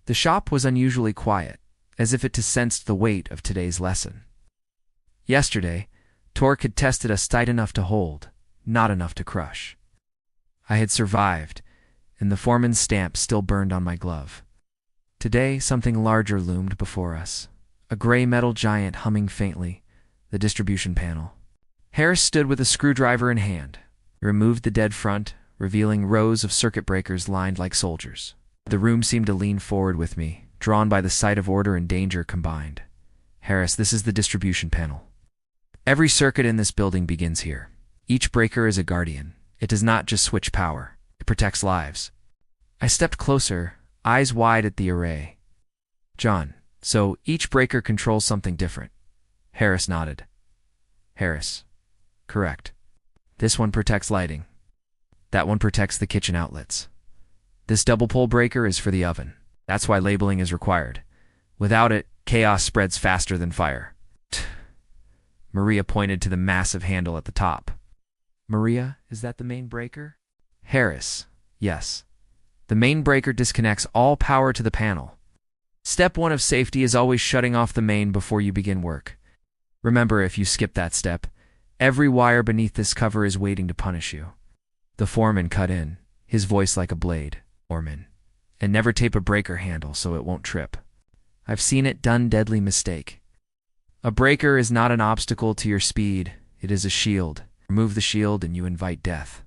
The shop was unusually quiet, as if it sensed the weight of today's lesson. Yesterday, torque had tested us tight enough to hold, not enough to crush. I had survived, and the foreman's stamp still burned on my glove. Today, something larger loomed before us, a gray metal giant humming faintly, the distribution panel. Harris stood with a screwdriver in hand. He removed the dead front, revealing rows of circuit breakers lined like soldiers. The room seemed to lean forward with me, drawn by the sight of order and danger combined. Harris, this is the distribution panel. Every circuit in this building begins here. Each breaker is a guardian. It does not just switch power. It protects lives. I stepped closer, eyes wide at the array. John, so each breaker controls something different. Harris nodded. Harris, correct. This one protects lighting. That one protects the kitchen outlets. This double pole breaker is for the oven. That's why labeling is required. Without it, chaos spreads faster than fire. Maria pointed to the massive handle at the top. Maria, is that the main breaker? Harris, yes. The main breaker disconnects all power to the panel. Step 1 of safety is always shutting off the main before you begin work. Remember, if you skip that step, every wire beneath this cover is waiting to punish you. The foreman cut in, his voice like a blade. Foreman. And never tape a breaker handle so it won't trip. I've seen it done, deadly mistake. A breaker is not an obstacle to your speed, it is a shield. Remove the shield and you invite death.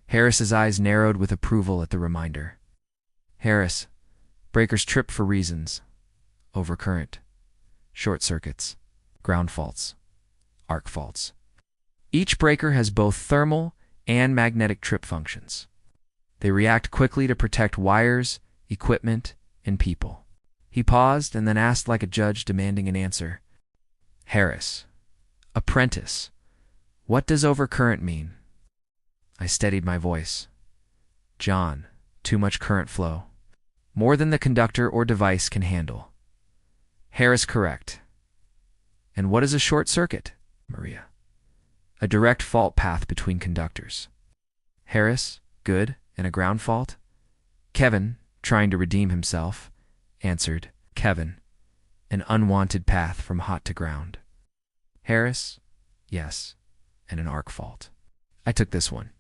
Harris's eyes narrowed with approval at the reminder. Harris, breakers trip for reasons. Overcurrent, short circuits, ground faults, arc faults. Each breaker has both thermal and magnetic trip functions. They react quickly to protect wires, equipment, and people. He paused and then asked like a judge demanding an answer. Harris, apprentice, what does overcurrent mean? I steadied my voice. John, too much current flow. More than the conductor or device can handle. Harris, correct. And what is a short circuit? Maria. A direct fault path between conductors. Harris, good, and a ground fault? Kevin, trying to redeem himself, answered, Kevin, an unwanted path from hot to ground. Harris, yes, and an arc fault. I took this one.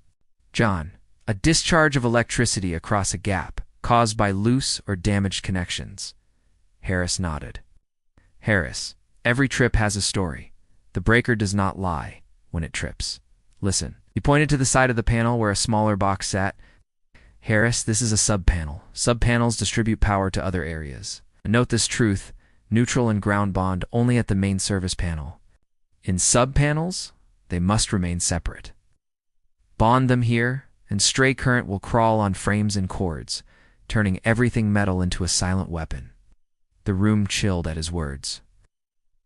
John, a discharge of electricity across a gap caused by loose or damaged connections. Harris nodded. Harris, every trip has a story. The breaker does not lie when it trips. Listen. He pointed to the side of the panel where a smaller box sat. Harris, this is a sub-panel. Sub-panels distribute power to other areas. Note this truth, neutral and ground bond only at the main service panel. In sub-panels, they must remain separate. Bond them here, and stray current will crawl on frames and cords, turning everything metal into a silent weapon. The room chilled at his words.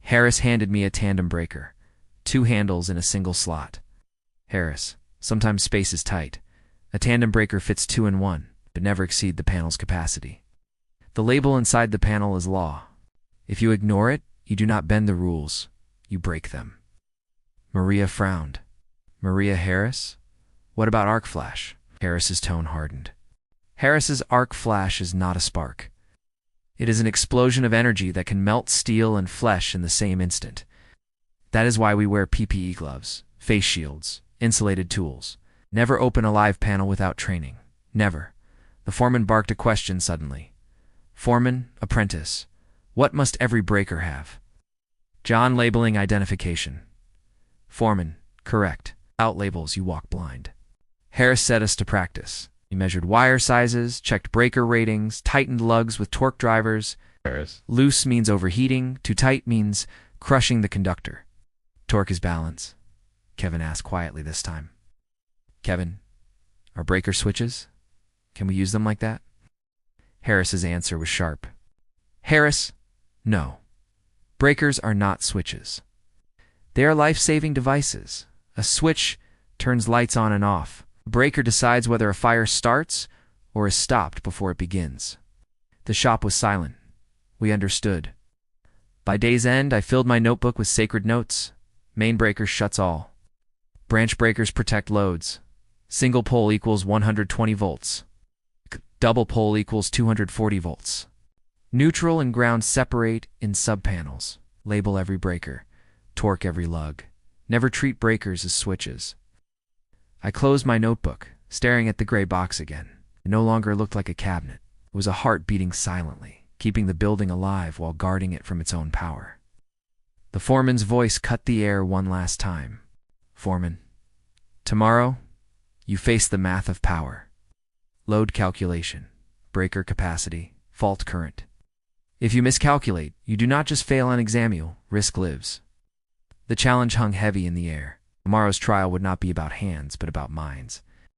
Harris handed me a tandem breaker, 2 handles in a single slot. Harris, sometimes space is tight. A tandem breaker fits 2 in 1, but never exceed the panel's capacity. The label inside the panel is law. If you ignore it, you do not bend the rules, you break them. Maria frowned. Maria Harris? What about arc flash? Harris's tone hardened. Harris's arc flash is not a spark. It is an explosion of energy that can melt steel and flesh in the same instant. That is why we wear PPE gloves, face shields, insulated tools. Never open a live panel without training. Never. The foreman barked a question suddenly. Foreman, apprentice, what must every breaker have? John, labeling identification. Foreman, correct. Without labels, you walk blind. Harris set us to practice. He measured wire sizes, checked breaker ratings, tightened lugs with torque drivers. Harris. Loose means overheating, too tight means crushing the conductor. Torque is balance, Kevin asked quietly this time. Kevin, are breaker switches? Can we use them like that? Harris's answer was sharp. Harris, no. Breakers are not switches. They are life-saving devices. A switch turns lights on and off. A breaker decides whether a fire starts or is stopped before it begins. The shop was silent. We understood. By day's end, I filled my notebook with sacred notes. Main breaker shuts all. Branch breakers protect loads. Single pole equals 120 volts. Double pole equals 240 volts. Neutral and ground separate in subpanels. Label every breaker. Torque every lug. Never treat breakers as switches. I closed my notebook, staring at the gray box again. It no longer looked like a cabinet. It was a heart beating silently, keeping the building alive while guarding it from its own power. The foreman's voice cut the air one last time. Foreman, tomorrow, you face the math of power. Load calculation, breaker capacity, fault current. If you miscalculate, you do not just fail on exam, you risk lives. The challenge hung heavy in the air. Tomorrow's trial would not be about hands, but about minds.